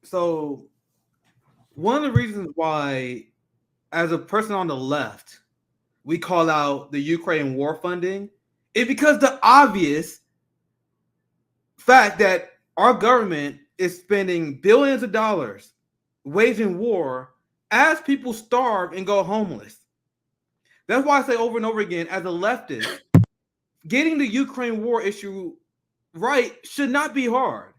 So one of the reasons why, as a person on the left, we call out the Ukraine war funding is because the obvious fact that our government is spending billions of dollars waging war as people starve and go homeless. That's why I say over and over again, as a leftist, getting the Ukraine war issue right should not be hard.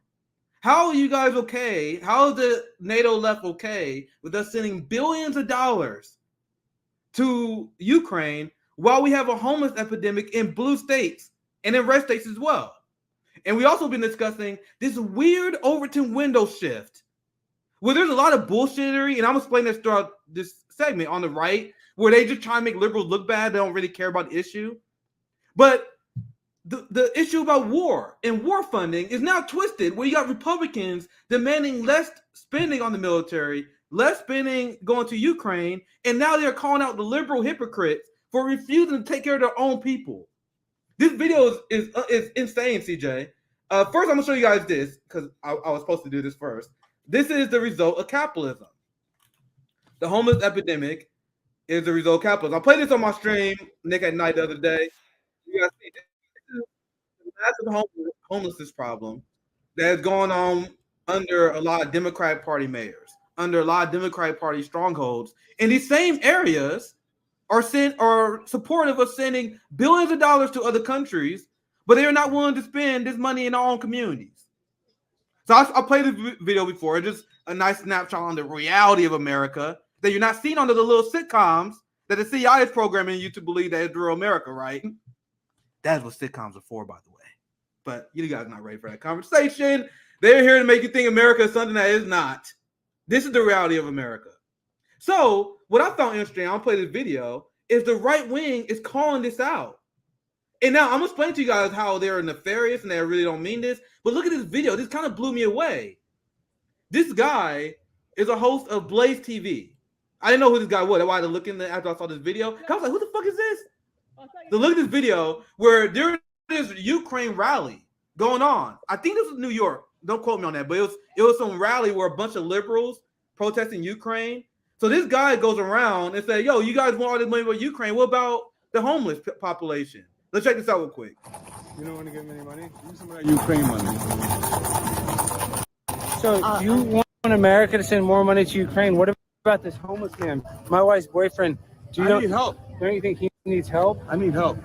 How are you guys okay? How is the NATO left okay with us sending billions of dollars to Ukraine while we have a homeless epidemic in blue states and in red states as well? And we also been discussing this weird Overton window shift where there's a lot of bullshittery, and I'm explaining this throughout this segment on the right, where they just try to make liberals look bad. They don't really care about the issue. But the issue about war and war funding is now twisted, where you got Republicans demanding less spending on the military, less spending going to Ukraine, and now they're calling out the liberal hypocrites for refusing to take care of their own people. This video is insane, CJ. First, I'm gonna show you guys this because I was supposed to do this first. This is the result of capitalism. The homeless epidemic is the result of capitalism. I played this on my stream, Nick at Night, the other day. You guys see this is a massive homelessness problem that has gone on under a lot of Democratic Party mayors, under a lot of Democratic Party strongholds. And these same areas are supportive of sending billions of dollars to other countries, but they are not willing to spend this money in their own communities. So I played this video before, just a nice snapshot on the reality of America that you're not seeing under the little sitcoms that the CIA is programming you to believe that it's real America, right? That's what sitcoms are for, by the way. But you guys are not ready for that conversation. They're here to make you think America is something that is not. This is the reality of America. So what I found interesting, I'll play this video, is the right wing is calling this out. And now I'm going to explain to you guys how they're nefarious and they really don't mean this. But look at this video. This kind of blew me away. This guy is a host of Blaze TV. I didn't know who this guy was. That's why I had to look in after I saw this video. I was like, who the fuck is this? So look at this video where there is Ukraine rally going on. I think this was New York. Don't quote me on that. But it was some rally where a bunch of liberals protesting Ukraine. So this guy goes around and says, yo, you guys want all this money for Ukraine. What about the homeless population? Let's check this out real quick. You don't want to give me any money? Give me some of that Ukraine money. So you want America to send more money to Ukraine? What about this homeless man? My wife's boyfriend. I need help. Don't you think he needs help? I need help.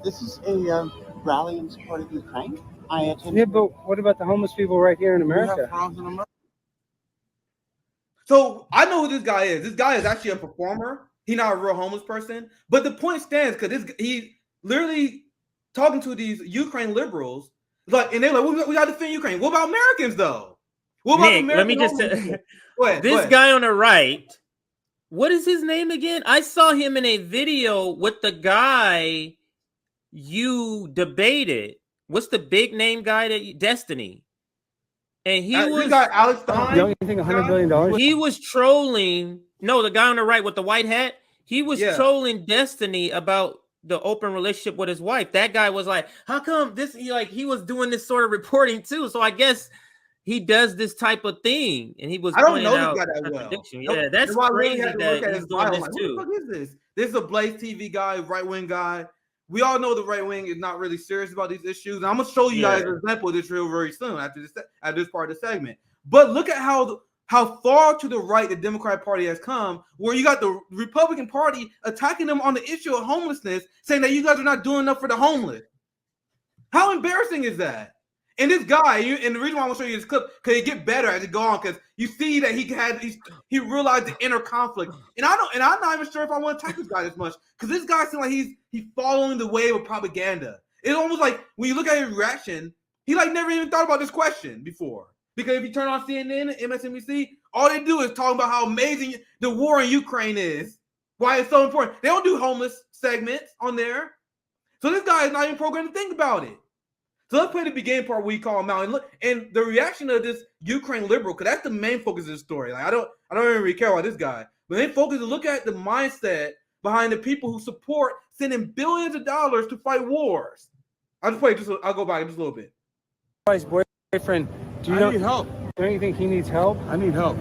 This is a rally in support of Ukraine. I attend. Yeah, but what about the homeless people right here in We have America? problems in America. So I know who this guy is. This guy is actually a performer. He's not a real homeless person. But the point stands because he literally talking to these Ukraine liberals, like, and they're like, we got to defend Ukraine. What about Americans though? What about Nick, let me just this guy on the right. What is his name again? I saw him in a video with the guy you debated. What's the big name guy that Destiny? And he was got Alex Stein. Don't you think $100 billion? He was trolling. No, the guy on the right with the white hat. He was trolling Destiny about the open relationship with his wife. That guy was like, "How come this?" He was doing this sort of reporting too. So I guess he does this type of thing, and he was. I don't know this guy that well. Yeah, that's crazy that he's doing this too. What the fuck is this? This is a Blaze TV guy, right wing guy. We all know the right wing is not really serious about these issues. And I'm gonna show you guys an example of this real very soon after this part of the segment. But look at how far to the right the Democratic Party has come, where you got the Republican Party attacking them on the issue of homelessness, saying that you guys are not doing enough for the homeless. How embarrassing is that? And this guy, and the reason why I'm gonna show you this clip, because it get better as it go on, because you see that he realized the inner conflict. And I'm not even sure if I want to attack this guy this much, because this guy seems like he's following the wave of propaganda. It's almost like when you look at his reaction, he like never even thought about this question before. Because if you turn on CNN and MSNBC, all they do is talk about how amazing the war in Ukraine is, why it's so important. They don't do homeless segments on there. So this guy is not even programmed to think about it. So let's play the beginning part where we call him out and look, and the reaction of this Ukraine liberal, because that's the main focus of the story. Like I don't even really care about this guy, but they focus to look at the mindset behind the people who support sending billions of dollars to fight wars. I'll go back just a little bit. My wife's boyfriend. I need help. Don't you think he needs help? I need help.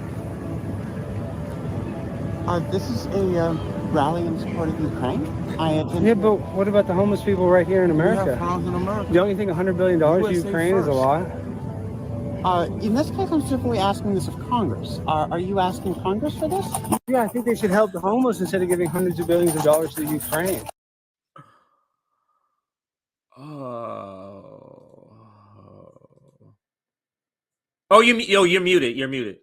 This is a rally in support of Ukraine. I attended. Yeah, but what about the homeless people right here in We have America? problems in America. Don't you think $100 billion to USA Ukraine is a first. lot? In this case, I'm simply asking this of Congress. Are you asking Congress for this? Yeah, I think they should help the homeless instead of giving hundreds of billions of dollars to Ukraine. Oh, you're muted. You're muted.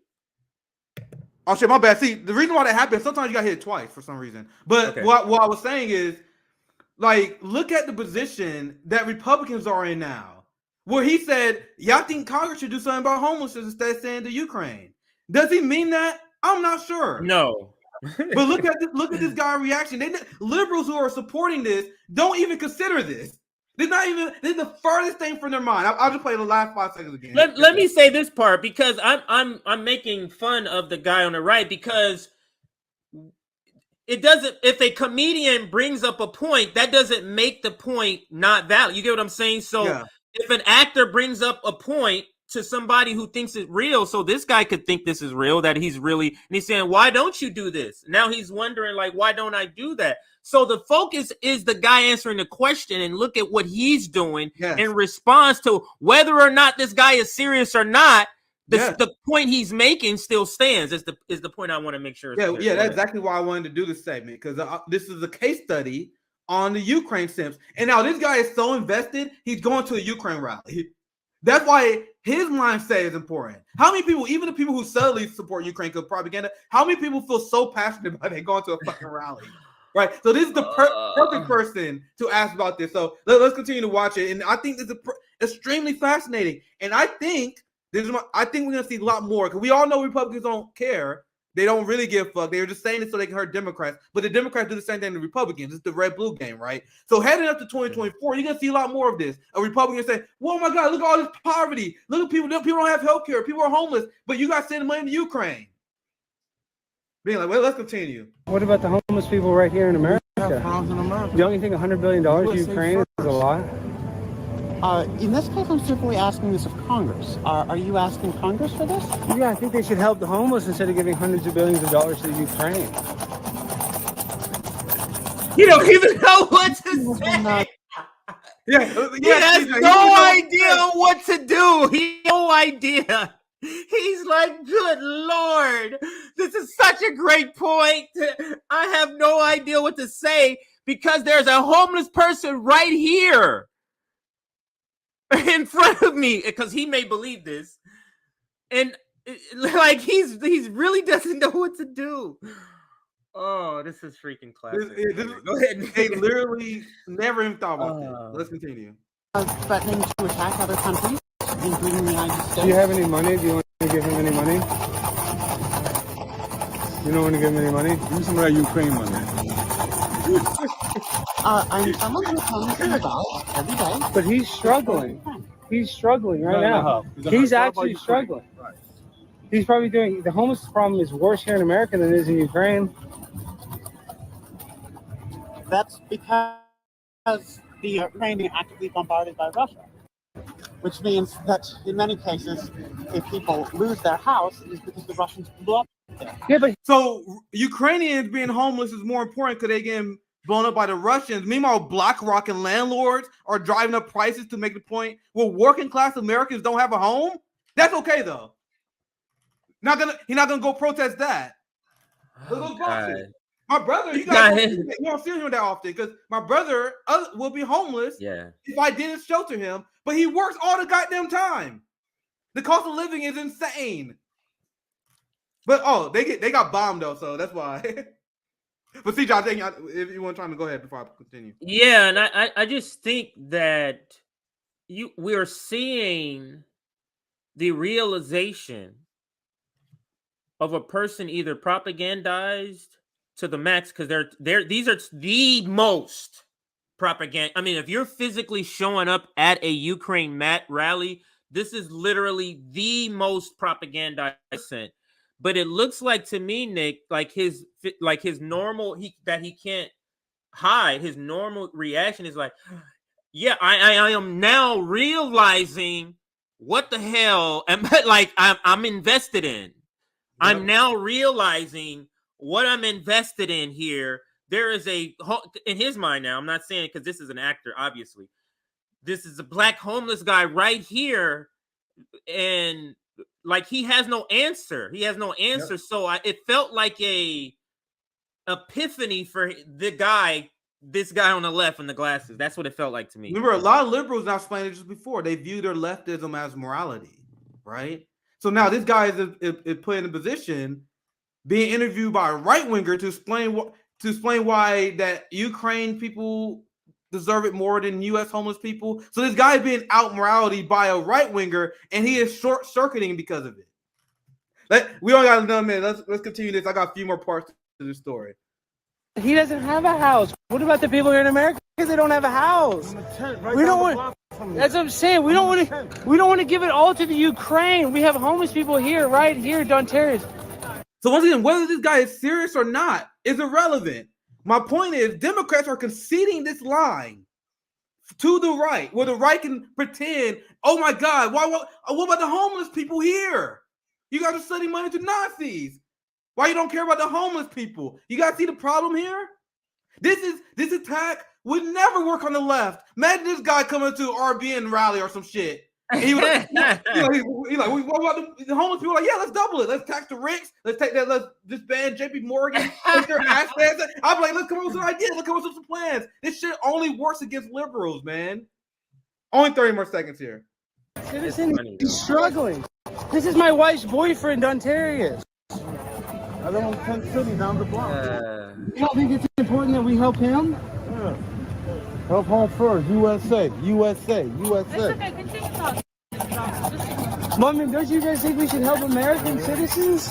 Oh shit, my bad. See, the reason why that happens, sometimes you got hit twice for some reason. But Okay. what I was saying is, like, look at the position that Republicans are in now, where he said, "Yeah, I think Congress should do something about homelessness instead of saying to Ukraine." Does he mean that? I'm not sure. No. But look at this guy's reaction. Liberals who are supporting this don't even consider this. They're not even. This is the furthest thing from their mind. I'll just play the last 5 seconds again. Let me say this part, because I'm making fun of the guy on the right, because it doesn't, if a comedian brings up a point, that doesn't make the point not valid. You get what I'm saying? So Yeah. if an actor brings up a point to somebody who thinks it's real, so this guy could think this is real, that he's really, and he's saying, why don't you do this? Now he's wondering, like, why don't I do that? So the focus is the guy answering the question, and look at what he's doing in response to whether or not this guy is serious or not. The point he's making still stands. Is the point I want to make sure. Yeah, that's exactly why I wanted to do this segment, because this is a case study on the Ukraine simps. And now this guy is so invested, he's going to a Ukraine rally. That's why his mindset is important. How many people, even the people who subtly support Ukraine because propaganda, how many people feel so passionate about it going to a fucking rally? Right. So this is the perfect person to ask about this. So let's continue to watch it. And I think this is extremely fascinating. And I think we're gonna see a lot more, because we all know Republicans don't care. They don't really give a fuck. They're just saying it so they can hurt Democrats. But the Democrats do the same thing to Republicans. It's the red-blue game, right? So heading up to 2024, you're gonna see a lot more of this. A Republican say, "Oh my God, look at all this poverty. Look at people. People don't have health care. People are homeless. But you guys sending money to Ukraine." Being like, well, let's continue. What about the homeless people right here in America? We have problems in America. Don't you think $100 billion to USA Ukraine is a lot? In this case, I'm simply asking this of Congress. Are you asking Congress for this? Yeah, I think they should help the homeless instead of giving hundreds of billions of dollars to Ukraine. You don't even know what to say. He has no idea what to do. He has no idea. He's like, good Lord, this is such a great point. I have no idea what to say, because there's a homeless person right here in front of me, because he may believe this. And like, he's really doesn't know what to do. Oh, this is freaking classic. Go ahead. They literally never even thought about this. Let's continue. Threatening to attack other countries, including the United States. Do you have any money? Do you want to give him any money? You don't want to give him any money? Give me some of that Ukraine money. I'm someone who comes in the ballot every day. But he's struggling. He's struggling right now. He's actually struggling. Right. He's probably doing, the homeless problem is worse here in America than it is in Ukraine. That's because the Ukraine is actively bombarded by Russia, which means that in many cases, if people lose their house, it is because the Russians blew up there. Yeah, but So Ukrainians being homeless is more important because they getting blown up by the Russians. Meanwhile, BlackRock and landlords are driving up prices to make the point, well, working class Americans don't have a home. That's okay though. He's not gonna go protest that. My brother, you don't see him that often, because my brother will be homeless if I didn't shelter him, but he works all the goddamn time. The cost of living is insane. But they got bombed though, so that's why. But see, John, if you want to go ahead before I continue. Yeah, and I just think that we are seeing the realization of a person either propagandized to the max, because these are the most propaganda. I mean, if you're physically showing up at a Ukraine rally, this is literally the most propaganda sent. But it looks like to me, Nick, like his normal that he can't hide. His normal reaction is like, yeah, I am now realizing what the hell am I'm invested in. I'm now realizing what I'm invested in here. There is in his mind now, I'm not saying because this is an actor, obviously. This is a black homeless guy right here. And like, he has no answer. Yep. So it felt like a epiphany for this guy on the left in the glasses. That's what it felt like to me. Remember, a lot of liberals, now explained it just before, they view their leftism as morality, right? So now this guy is put in a position being interviewed by a right winger to explain why that Ukraine people deserve it more than U.S. homeless people. So this guy is being out morality by a right winger, and he is short circuiting because of it. We only got another minute. Let's continue this. I got a few more parts to the story. He doesn't have a house. What about the people here in America? Because they don't have a house. We don't want. That's what I'm saying. We don't want to give it all to the Ukraine. We have homeless people here, right here, Dontaris. So once again, whether this guy is serious or not is irrelevant. My point is, Democrats are conceding this line to the right, where the right can pretend, oh my God, what about the homeless people here? You guys are sending money to Nazis. Why you don't care about the homeless people? You guys see the problem here? This attack would never work on the left. Imagine this guy coming to RBN rally or some shit. And he was like, what about the homeless people? Like, yeah, let's double it. Let's tax the rich. Let's take that. Let's disband JP Morgan. Take their assets. I'm like, let's come up with some ideas. Let's come up with some plans. This shit only works against liberals, man. Only 30 more seconds here. Citizen, he's struggling. This is my wife's boyfriend, Dontaris. I live on 10th City down the block. You don't think it's important that we help him? Yeah. Help home first. USA. Mommy, don't you guys think we should help American citizens?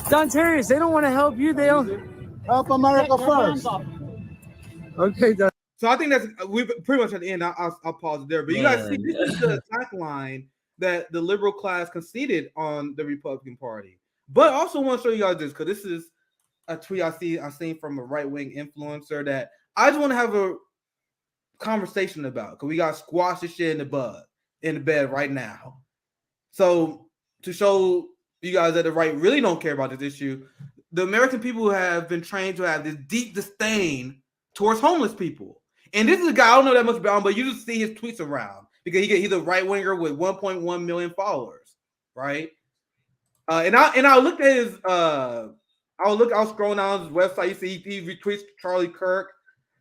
Dontaris, they don't want to help you. They don't help America first. Okay, so I think we pretty much at the end. I'll pause it there. But you guys see, this is the attack line that the liberal class conceded on the Republican Party. But I also want to show you guys this, because this is a tweet I've seen from a right-wing influencer that I just want to have a conversation about, because we got to squash this shit in the bed right now. So to show you guys that the right really don't care about this issue, the American people have been trained to have this deep disdain towards homeless people. And this is a guy, I don't know that much about him, but you just see his tweets around, because he's a right-winger with 1.1 million followers, right? And I looked at his I was scrolling down his website. You see he retweets Charlie Kirk.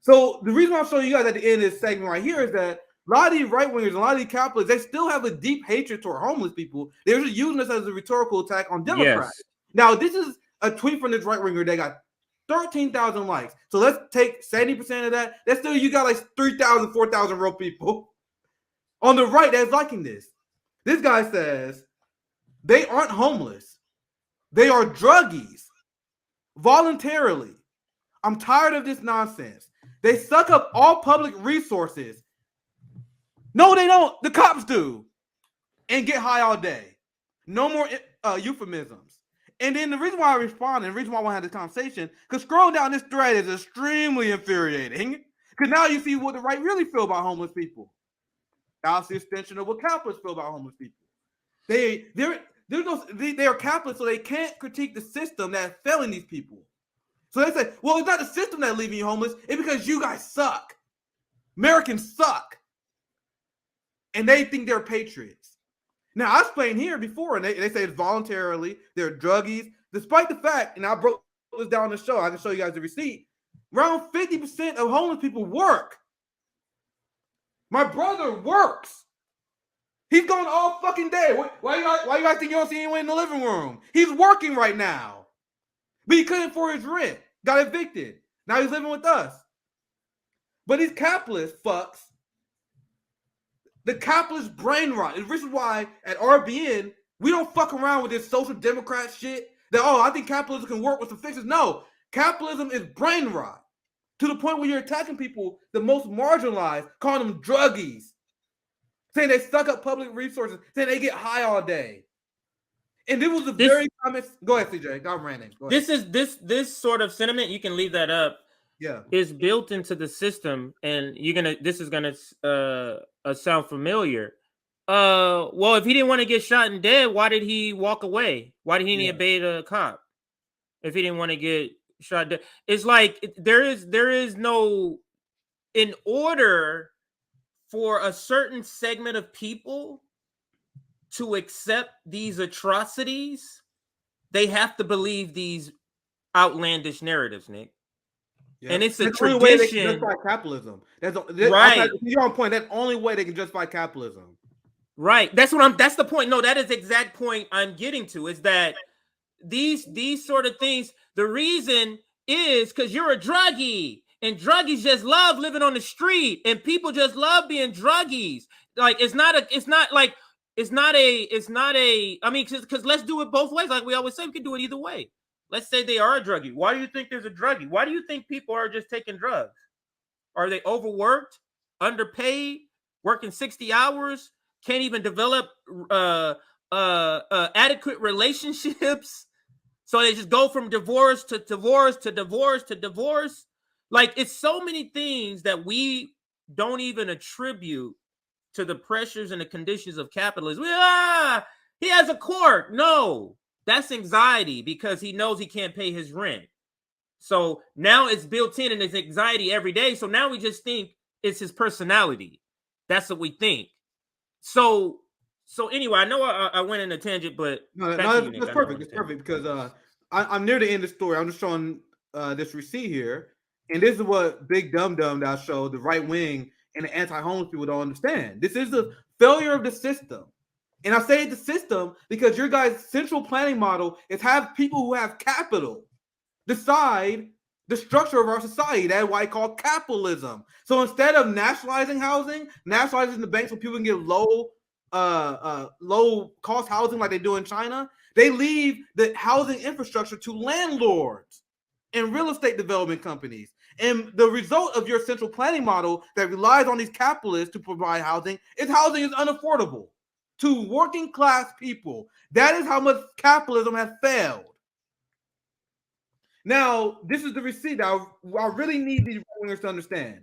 So the reason I'm showing you guys at the end of this segment right here is that a lot of these right wingers, a lot of these capitalists, they still have a deep hatred toward homeless people. They're just using this as a rhetorical attack on Democrats. Yes. Now, this is a tweet from this right winger that got 13,000 likes. So let's take 70% of that. That's still, you got like 3,000, 4,000 real people on the right that's liking this. This guy says, they aren't homeless. They are druggies. Voluntarily. I'm tired of this nonsense. They suck up all public resources. No, they don't. The cops do. And get high all day. No more euphemisms. And then the reason why I responded, and the reason why I want to have this conversation, because scrolling down this thread is extremely infuriating. Because now you see what the right really feel about homeless people. That's the extension of what capitalists feel about homeless people. They are capitalists, so they can't critique the system that's failing these people. So they say, well, it's not the system that's leaving you homeless. It's because you guys suck. Americans suck. And they think they're patriots. Now, I explained here before, and they say it's voluntarily. They're druggies. Despite the fact, and I broke this down on the show, I can show you guys the receipt, around 50% of homeless people work. My brother works. He's gone all fucking day. Why you guys think you don't see anyone in the living room? He's working right now. But he couldn't afford his rent. Got evicted. Now he's living with us. But these capitalist fucks, the capitalist brain rot. And this is why at RBN, we don't fuck around with this social democrat shit that, I think capitalism can work with some fixes. No, capitalism is brain rot. To the point where you're attacking people, the most marginalized, calling them druggies. Saying they suck up public resources, saying they get high all day. And it was the very comments. Go ahead, CJ. I'm ranting. This sort of sentiment, you can leave that up. Yeah. Is built into the system, and this is gonna sound familiar. Well, if he didn't want to get shot and dead, why did he walk away? Why did he need to obey the cop? If he didn't want to get shot dead, it's like there is no, in order for a certain segment of people to accept these atrocities, they have to believe these outlandish narratives, Nick. Yeah. And it's a tradition. The only way they can justify capitalism. Right. You're on point. That's the only way they can justify capitalism. Right. That's the point. No, that is the exact point I'm getting to, is that these sort of things, the reason is because you're a druggie, and druggies just love living on the street, and people just love being druggies. Like, I mean, because let's do it both ways. Like we always say, we can do it either way. Let's say they are a druggie. Why do you think there's a druggie? Why do you think people are just taking drugs? Are they overworked, underpaid, working 60 hours, can't even develop adequate relationships? So they just go from divorce to divorce to divorce to divorce. Like, it's so many things that we don't even attribute to the pressures and the conditions of capitalism. He has a quirk. No. That's anxiety, because he knows he can't pay his rent. So now it's built in his anxiety every day. So now we just think it's his personality. That's what we think. So anyway, I know I went in a tangent, but that's perfect. It's perfect because I'm near the end of the story. I'm just showing this receipt here, and this is what Big Dumb that I showed, the right wing and the anti-homeless people don't understand. This is the failure of the system. And I say the system because your guys' central planning model is have people who have capital decide the structure of our society. That's why it's called capitalism. So instead of nationalizing housing, nationalizing the banks so people can get low cost housing like they do in China, they leave the housing infrastructure to landlords and real estate development companies. And the result of your central planning model that relies on these capitalists to provide housing is unaffordable to working class people. That is how much capitalism has failed. Now, this is the receipt that I really need these right-wingers to understand.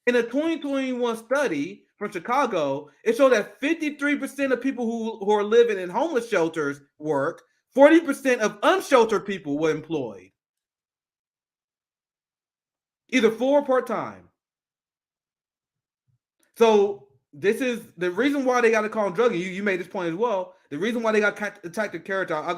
In a 2021 study from Chicago, it showed that 53% of people who are living in homeless shelters work, 40% of unsheltered people were employed, either full or part-time. So this is the reason why they got to call him druggie. You made this point as well. The reason why they got attacked the character. I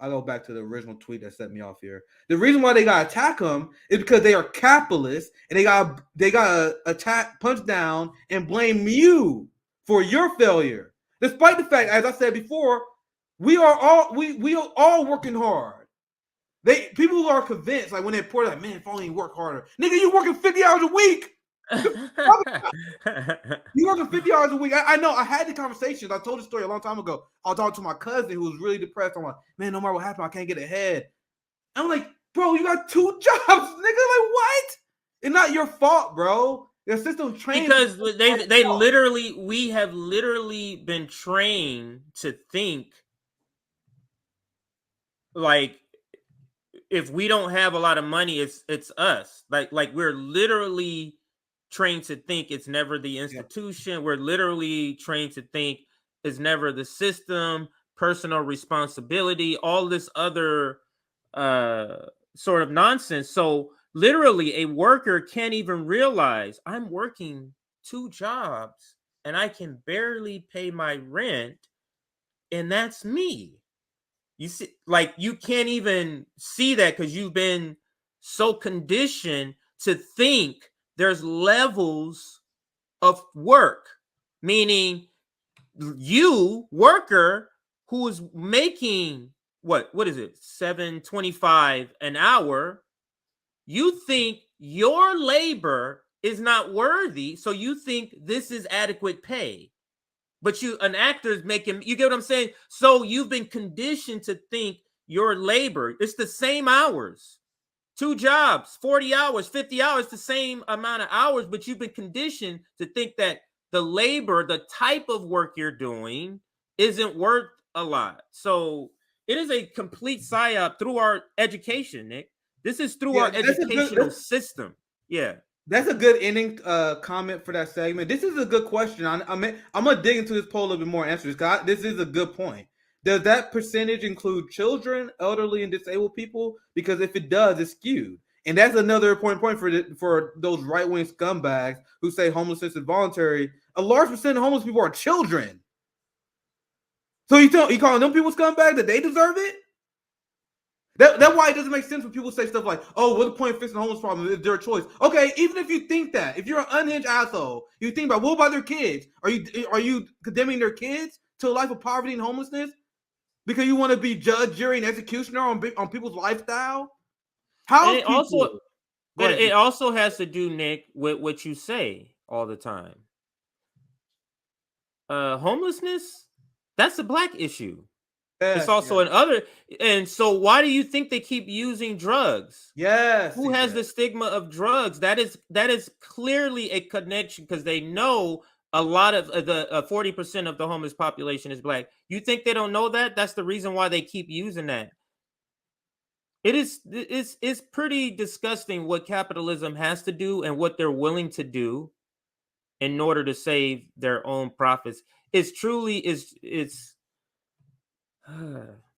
go back to the original tweet that set me off here. The reason why they got to attack him is because they are capitalists, and they got to attack, punch down, and blame you for your failure. Despite the fact, as I said before, we are all working hard. People who are convinced, like when they report, like, man, if only you work harder, nigga, you working 50 hours a week. You working 50 hours a week. I know. I had the conversations. I told the story a long time ago. I was talking to my cousin who was really depressed. I'm like, man, no matter what happened, I can't get ahead. I'm like, bro, you got 2 jobs, nigga. Like, what? It's not your fault, bro. The system trained because we have literally been trained to think like if we don't have a lot of money, it's us. Like we're literally trained to think it's never the institution. Yeah. We're literally trained to think it's never the system, personal responsibility, all this other sort of nonsense. So literally a worker can't even realize I'm working 2 jobs and I can barely pay my rent, and that's me. You see, like, you can't even see that because you've been so conditioned to think there's levels of work, meaning you, worker, who is making what is it, $7.25 an hour, you think your labor is not worthy, so you think this is adequate pay. But an actor is making, you get what I'm saying? So you've been conditioned to think your labor, it's the same hours. 2 jobs, 40 hours, 50 hours, the same amount of hours, but you've been conditioned to think that the labor, the type of work you're doing isn't worth a lot. So it is a complete psyop through our education, Nick. This is through our educational system. Yeah. That's a good ending comment for that segment. This is a good question. I'm gonna dig into this poll a little bit more answers because this is a good point. Does that percentage include children, elderly, and disabled people? Because if it does, it's skewed. And that's another important point for those right-wing scumbags who say homelessness is voluntary. A large percent of homeless people are children. So you calling them people scumbags that they deserve it? That's why it doesn't make sense when people say stuff like, "Oh, what's the point of fixing the homeless problem? It's their choice." Okay, even if you think that, if you're an unhinged asshole, you think about what about their kids? Are you condemning their kids to a life of poverty and homelessness because you want to be judge, jury, and executioner on people's lifestyle? How it also has to do, Nick, with what you say all the time. Homelessness, that's a black issue. It's also an other, and so why do you think they keep using drugs? Yes. Who has the stigma of drugs? That is clearly a connection because they know a lot of the 40% of the homeless population is black. You think they don't know that? That's the reason why they keep using that. It's pretty disgusting what capitalism has to do and what they're willing to do in order to save their own profits. It's truly